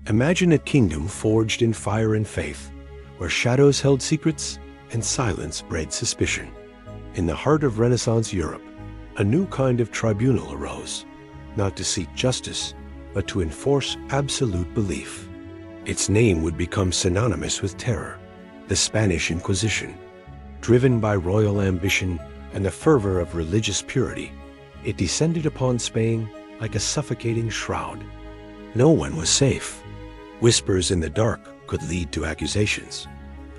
Imagine a kingdom forged in fire and faith, where shadows held secrets and silence bred suspicion. In the heart of Renaissance Europe, a new kind of tribunal arose, not to seek justice, but to enforce absolute belief. Its name would become synonymous with terror, the Spanish Inquisition. Driven by royal ambition and the fervor of religious purity, it descended upon Spain like a suffocating shroud. No one was safe. Whispers in the dark could lead to accusations.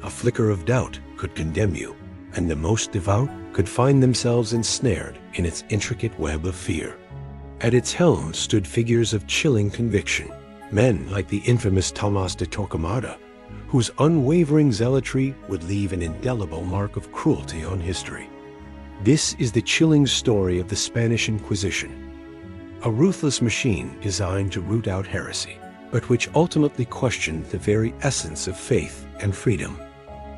A flicker of doubt could condemn you, and the most devout could find themselves ensnared in its intricate web of fear. At its helm stood figures of chilling conviction, men like the infamous Tomás de Torquemada, whose unwavering zealotry would leave an indelible mark of cruelty on history. This is the chilling story of the Spanish Inquisition, a ruthless machine designed to root out heresy, but which ultimately questioned the very essence of faith and freedom.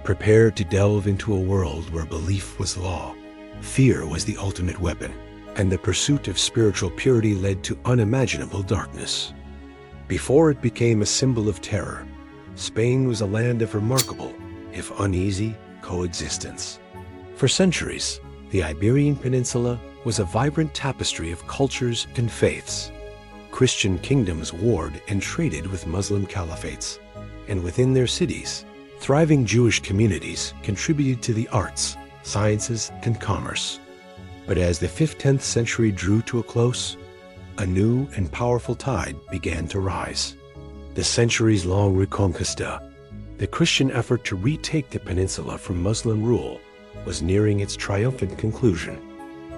Prepared to delve into a world where belief was law, fear was the ultimate weapon, and the pursuit of spiritual purity led to unimaginable darkness. Before it became a symbol of terror, Spain was a land of remarkable, if uneasy, coexistence. For centuries, the Iberian Peninsula was a vibrant tapestry of cultures and faiths. Christian kingdoms warred and traded with Muslim caliphates, and within their cities, thriving Jewish communities contributed to the arts, sciences, and commerce. But as the 15th century drew to a close, a new and powerful tide began to rise. The centuries-long Reconquista, the Christian effort to retake the peninsula from Muslim rule, was nearing its triumphant conclusion.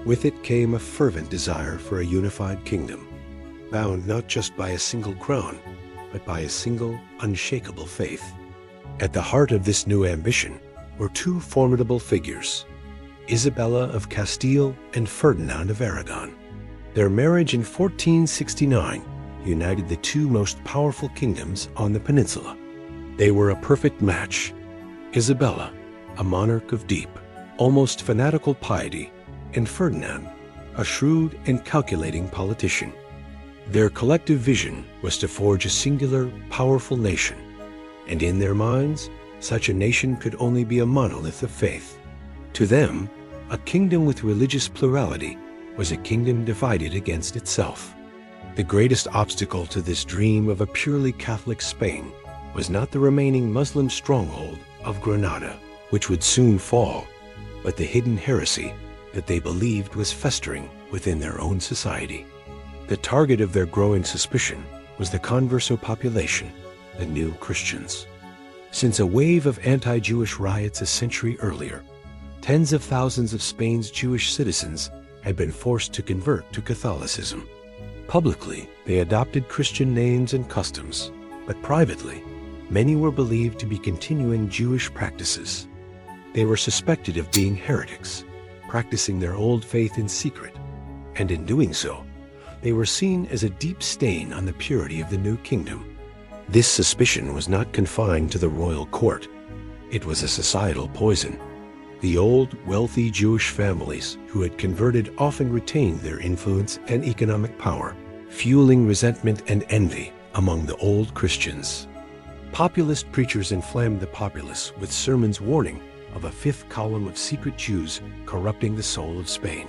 With it came a fervent desire for a unified kingdom, bound not just by a single crown, but by a single, unshakable faith. At the heart of this new ambition were two formidable figures, Isabella of Castile and Ferdinand of Aragon. Their marriage in 1469 united the two most powerful kingdoms on the peninsula. They were a perfect match. Isabella, a monarch of deep, almost fanatical piety, and Ferdinand, a shrewd and calculating politician. Their collective vision was to forge a singular, powerful nation, and in their minds, such a nation could only be a monolith of faith. To them, a kingdom with religious plurality was a kingdom divided against itself. The greatest obstacle to this dream of a purely Catholic Spain was not the remaining Muslim stronghold of Granada, which would soon fall, but the hidden heresy that they believed was festering within their own society. The target of their growing suspicion was the converso population, the new Christians. Since a wave of anti-Jewish riots a century earlier, tens of thousands of Spain's Jewish citizens had been forced to convert to Catholicism. Publicly, they adopted Christian names and customs, but privately, many were believed to be continuing Jewish practices. They were suspected of being heretics, practicing their old faith in secret, and in doing so, they were seen as a deep stain on the purity of the new kingdom. This suspicion was not confined to the royal court. It was a societal poison. The old, wealthy Jewish families who had converted often retained their influence and economic power, fueling resentment and envy among the old Christians. Populist preachers inflamed the populace with sermons warning of a fifth column of secret Jews corrupting the soul of Spain.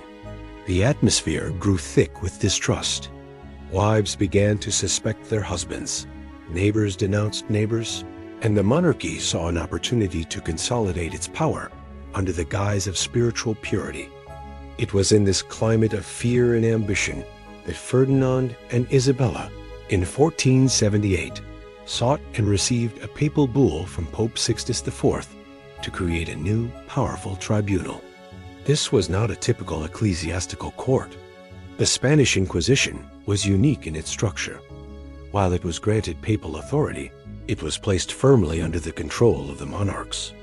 The atmosphere grew thick with distrust. Wives began to suspect their husbands, neighbors denounced neighbors, and the monarchy saw an opportunity to consolidate its power under the guise of spiritual purity. It was in this climate of fear and ambition that Ferdinand and Isabella, in 1478, sought and received a papal bull from Pope Sixtus IV to create a new, powerful tribunal. This was not a typical ecclesiastical court. The Spanish Inquisition was unique in its structure. While it was granted papal authority, it was placed firmly under the control of the monarchs.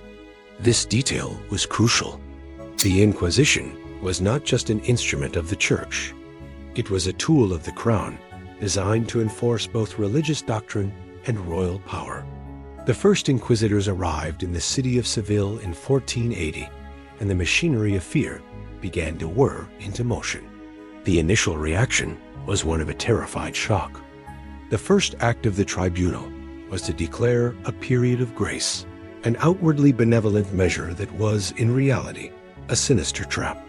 This detail was crucial. The Inquisition was not just an instrument of the Church. It was a tool of the Crown, designed to enforce both religious doctrine and royal power. The first inquisitors arrived in the city of Seville in 1480, and the machinery of fear began to whir into motion. The initial reaction was one of a terrified shock. The first act of the tribunal was to declare a period of grace, an outwardly benevolent measure that was, in reality, a sinister trap.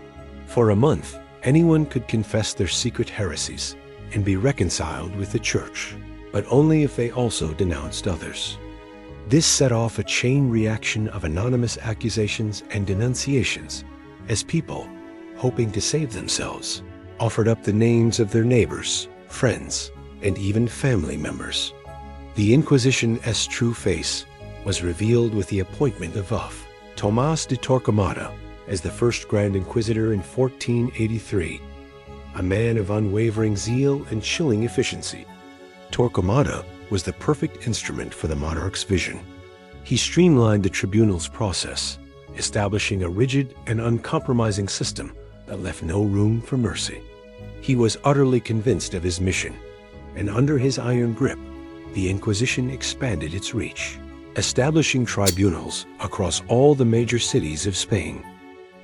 For a month, anyone could confess their secret heresies and be reconciled with the church, but only if they also denounced others. This set off a chain reaction of anonymous accusations and denunciations as people, hoping to save themselves, offered up the names of their neighbors, friends, and even family members. The Inquisition's true face was revealed with the appointment of Tomás de Torquemada as the first Grand Inquisitor in 1483, a man of unwavering zeal and chilling efficiency. Torquemada was the perfect instrument for the monarch's vision. He streamlined the tribunal's process, establishing a rigid and uncompromising system that left no room for mercy. He was utterly convinced of his mission, and under his iron grip, the Inquisition expanded its reach, establishing tribunals across all the major cities of Spain.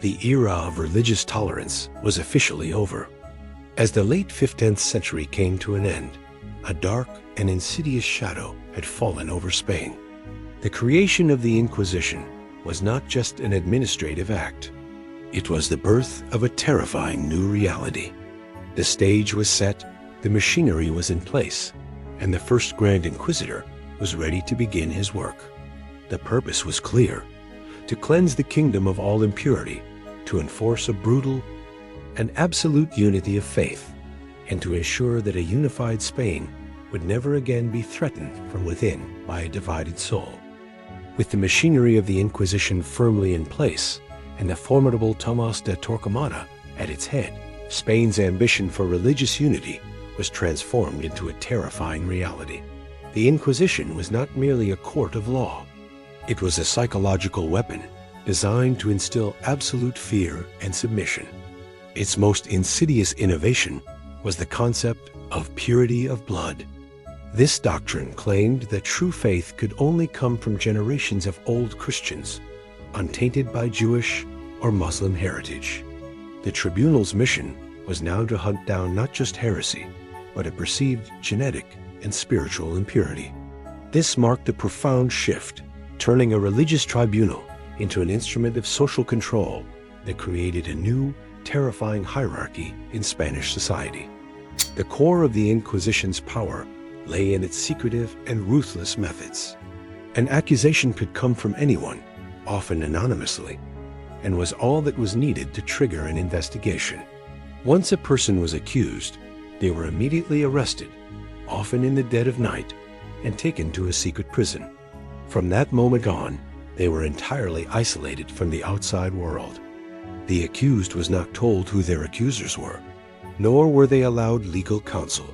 The era of religious tolerance was officially over. As the late 15th century came to an end, a dark and insidious shadow had fallen over Spain. The creation of the Inquisition was not just an administrative act. It was the birth of a terrifying new reality. The stage was set, the machinery was in place, and the first Grand Inquisitor was ready to begin his work. The purpose was clear: to cleanse the kingdom of all impurity, to enforce a brutal and absolute unity of faith, and to ensure that a unified Spain would never again be threatened from within by a divided soul. With the machinery of the Inquisition firmly in place and the formidable Tomás de Torquemada at its head, Spain's ambition for religious unity was transformed into a terrifying reality. The Inquisition was not merely a court of law. It was a psychological weapon designed to instill absolute fear and submission. Its most insidious innovation was the concept of purity of blood. This doctrine claimed that true faith could only come from generations of old Christians, untainted by Jewish or Muslim heritage. The tribunal's mission was now to hunt down not just heresy, but a perceived genetic and spiritual impurity. This marked a profound shift, turning a religious tribunal into an instrument of social control that created a new, terrifying hierarchy in Spanish society. The core of the Inquisition's power lay in its secretive and ruthless methods. An accusation could come from anyone, often anonymously, and was all that was needed to trigger an investigation. Once a person was accused, they were immediately arrested, often in the dead of night, and taken to a secret prison. From that moment on, they were entirely isolated from the outside world. The accused was not told who their accusers were, nor were they allowed legal counsel.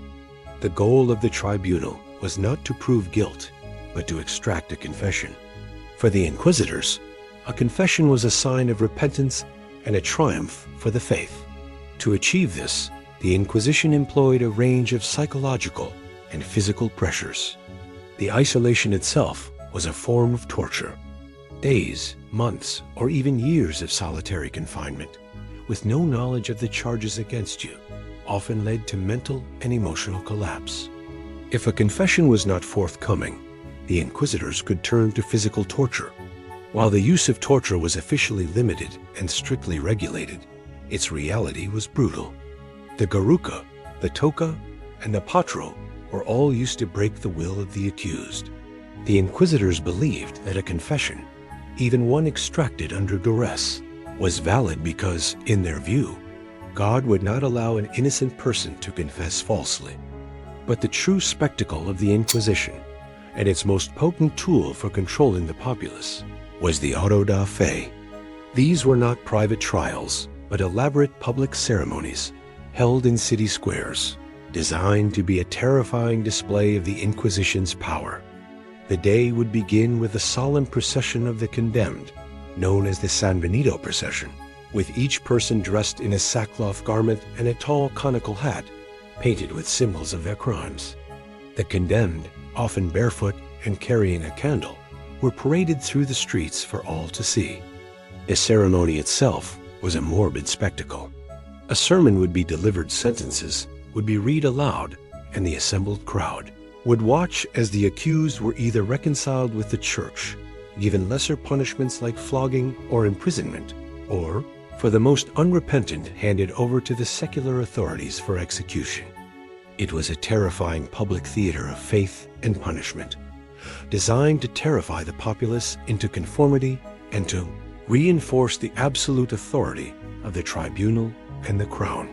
The goal of the tribunal was not to prove guilt, but to extract a confession. For the inquisitors, a confession was a sign of repentance and a triumph for the faith. To achieve this, the Inquisition employed a range of psychological and physical pressures. The isolation itself was a form of torture. Days, months, or even years of solitary confinement, with no knowledge of the charges against you, often led to mental and emotional collapse. If a confession was not forthcoming, the inquisitors could turn to physical torture. While the use of torture was officially limited and strictly regulated, its reality was brutal. The garruca, the toca, and the patro were all used to break the will of the accused. The inquisitors believed that a confession, even one extracted under duress, was valid because, in their view, God would not allow an innocent person to confess falsely. But the true spectacle of the Inquisition, and its most potent tool for controlling the populace, was the auto da fe. These were not private trials, but elaborate public ceremonies held in city squares, designed to be a terrifying display of the Inquisition's power. The day would begin with a solemn procession of the condemned, known as the San Benito procession, with each person dressed in a sackcloth garment and a tall conical hat painted with symbols of their crimes. The condemned, often barefoot and carrying a candle, were paraded through the streets for all to see. The ceremony itself was a morbid spectacle. A sermon would be delivered, sentences would be read aloud, and the assembled crowd, would watch as the accused were either reconciled with the church, given lesser punishments like flogging or imprisonment, or, for the most unrepentant, handed over to the secular authorities for execution. It was a terrifying public theater of faith and punishment, designed to terrify the populace into conformity and to reinforce the absolute authority of the tribunal and the crown.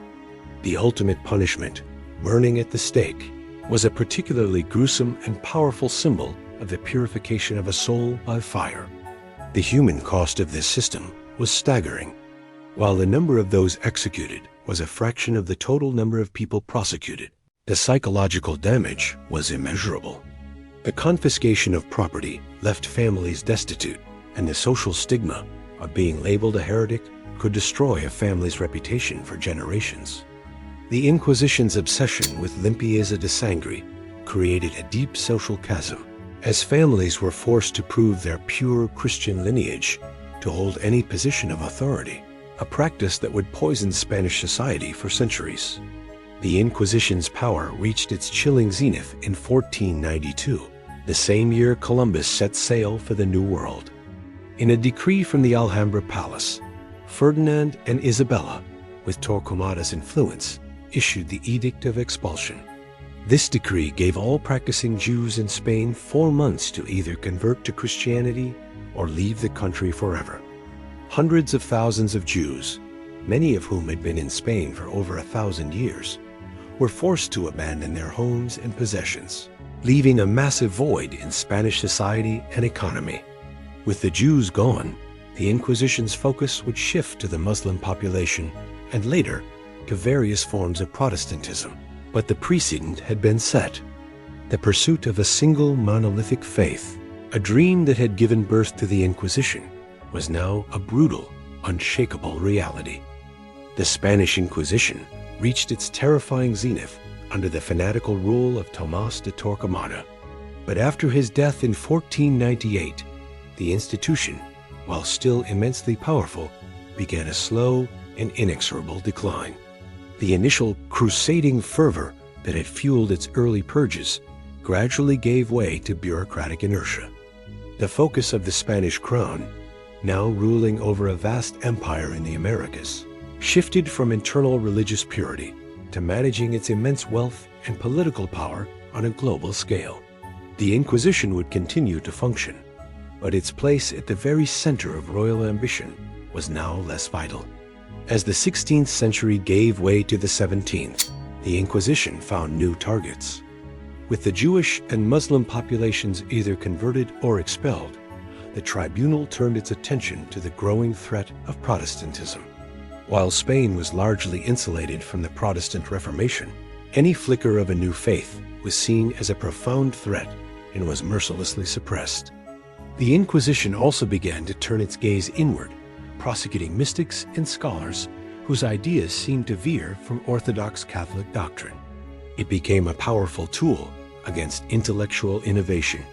The ultimate punishment, burning at the stake, was a particularly gruesome and powerful symbol of the purification of a soul by fire. The human cost of this system was staggering. While the number of those executed was a fraction of the total number of people prosecuted, the psychological damage was immeasurable. The confiscation of property left families destitute, and the social stigma of being labeled a heretic could destroy a family's reputation for generations. The Inquisition's obsession with limpieza de sangre created a deep social chasm, as families were forced to prove their pure Christian lineage to hold any position of authority, a practice that would poison Spanish society for centuries. The Inquisition's power reached its chilling zenith in 1492, the same year Columbus set sail for the New World. In a decree from the Alhambra Palace, Ferdinand and Isabella, with Torquemada's influence, issued the Edict of Expulsion. This decree gave all practicing Jews in Spain 4 months to either convert to Christianity or leave the country forever. Hundreds of thousands of Jews, many of whom had been in Spain for over 1,000 years, were forced to abandon their homes and possessions, leaving a massive void in Spanish society and economy. With the Jews gone, the Inquisition's focus would shift to the Muslim population and later to various forms of Protestantism. But the precedent had been set. The pursuit of a single monolithic faith, a dream that had given birth to the Inquisition, was now a brutal, unshakable reality. The Spanish Inquisition reached its terrifying zenith under the fanatical rule of Tomás de Torquemada. But after his death in 1498, the institution, while still immensely powerful, began a slow and inexorable decline. The initial crusading fervor that had fueled its early purges gradually gave way to bureaucratic inertia. The focus of the Spanish crown, now ruling over a vast empire in the Americas, shifted from internal religious purity to managing its immense wealth and political power on a global scale. The Inquisition would continue to function, but its place at the very center of royal ambition was now less vital. As the 16th century gave way to the 17th, the Inquisition found new targets. With the Jewish and Muslim populations either converted or expelled, the tribunal turned its attention to the growing threat of Protestantism. While Spain was largely insulated from the Protestant Reformation, any flicker of a new faith was seen as a profound threat and was mercilessly suppressed. The Inquisition also began to turn its gaze inward, prosecuting mystics and scholars whose ideas seemed to veer from Orthodox Catholic doctrine. It became a powerful tool against intellectual innovation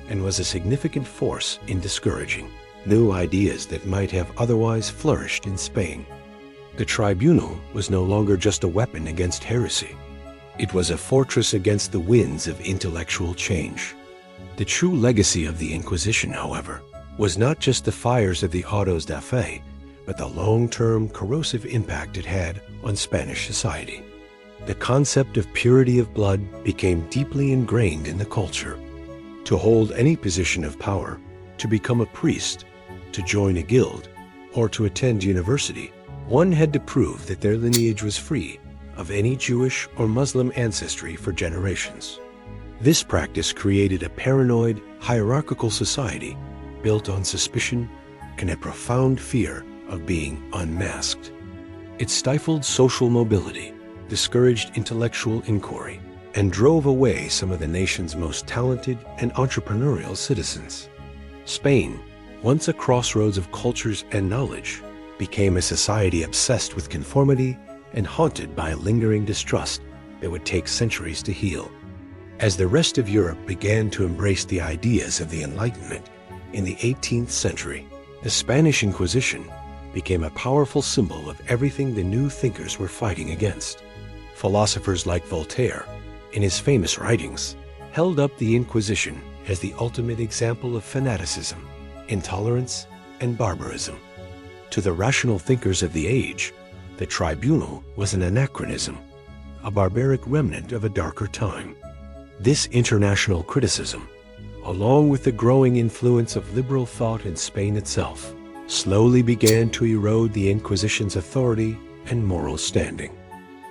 and was a significant force in discouraging new ideas that might have otherwise flourished in Spain. The tribunal was no longer just a weapon against heresy. It was a fortress against the winds of intellectual change. The true legacy of the Inquisition, however, was not just the fires of the autos da fe, but the long-term corrosive impact it had on Spanish society. The concept of purity of blood became deeply ingrained in the culture. To hold any position of power, to become a priest, to join a guild, or to attend university, one had to prove that their lineage was free of any Jewish or Muslim ancestry for generations. This practice created a paranoid, hierarchical society built on suspicion and a profound fear of being unmasked. It stifled social mobility, discouraged intellectual inquiry, and drove away some of the nation's most talented and entrepreneurial citizens. Spain, once a crossroads of cultures and knowledge, became a society obsessed with conformity and haunted by a lingering distrust that would take centuries to heal. As the rest of Europe began to embrace the ideas of the Enlightenment in the 18th century, the Spanish Inquisition became a powerful symbol of everything the new thinkers were fighting against. Philosophers like Voltaire, in his famous writings, held up the Inquisition as the ultimate example of fanaticism, intolerance, and barbarism. To the rational thinkers of the age, the tribunal was an anachronism, a barbaric remnant of a darker time. This international criticism, along with the growing influence of liberal thought in Spain itself, slowly began to erode the Inquisition's authority and moral standing.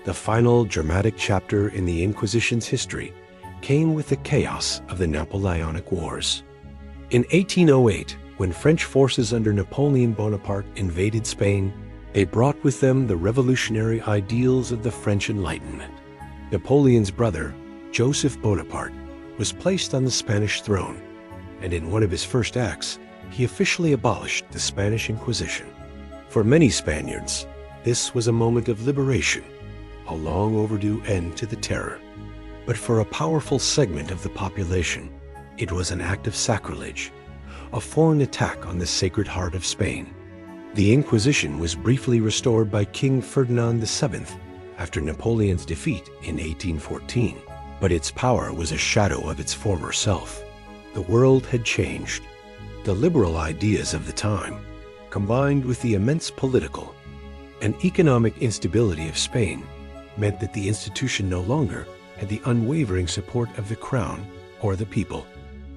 The final dramatic chapter in the Inquisition's history came with the chaos of the Napoleonic Wars. In 1808, when French forces under Napoleon Bonaparte invaded Spain, they brought with them the revolutionary ideals of the French Enlightenment. Napoleon's brother, Joseph Bonaparte, was placed on the Spanish throne, and in one of his first acts, he officially abolished the Spanish Inquisition. For many Spaniards, this was a moment of liberation, a long overdue end to the terror. But for a powerful segment of the population, it was an act of sacrilege, a foreign attack on the Sacred Heart of Spain. The Inquisition was briefly restored by King Ferdinand VII after Napoleon's defeat in 1814, but its power was a shadow of its former self. The world had changed. The liberal ideas of the time, combined with the immense political and economic instability of Spain, meant that the institution no longer had the unwavering support of the crown or the people.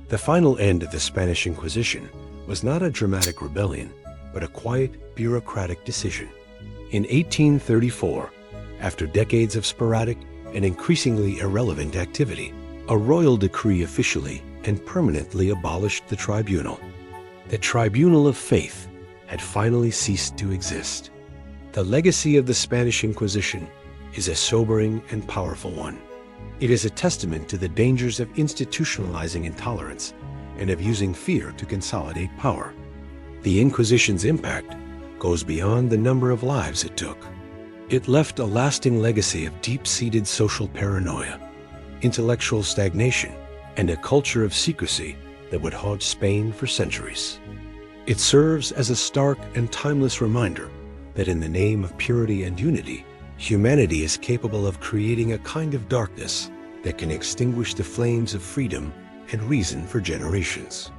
The final end of the Spanish Inquisition was not a dramatic rebellion, but a quiet, bureaucratic decision. In 1834, after decades of sporadic and increasingly irrelevant activity, a royal decree officially and permanently abolished the tribunal. The Tribunal of Faith had finally ceased to exist. The legacy of the Spanish Inquisition is a sobering and powerful one. It is a testament to the dangers of institutionalizing intolerance and of using fear to consolidate power. The Inquisition's impact goes beyond the number of lives it took. It left a lasting legacy of deep-seated social paranoia, intellectual stagnation, and a culture of secrecy that would haunt Spain for centuries. It serves as a stark and timeless reminder that in the name of purity and unity, humanity is capable of creating a kind of darkness that can extinguish the flames of freedom and reason for generations.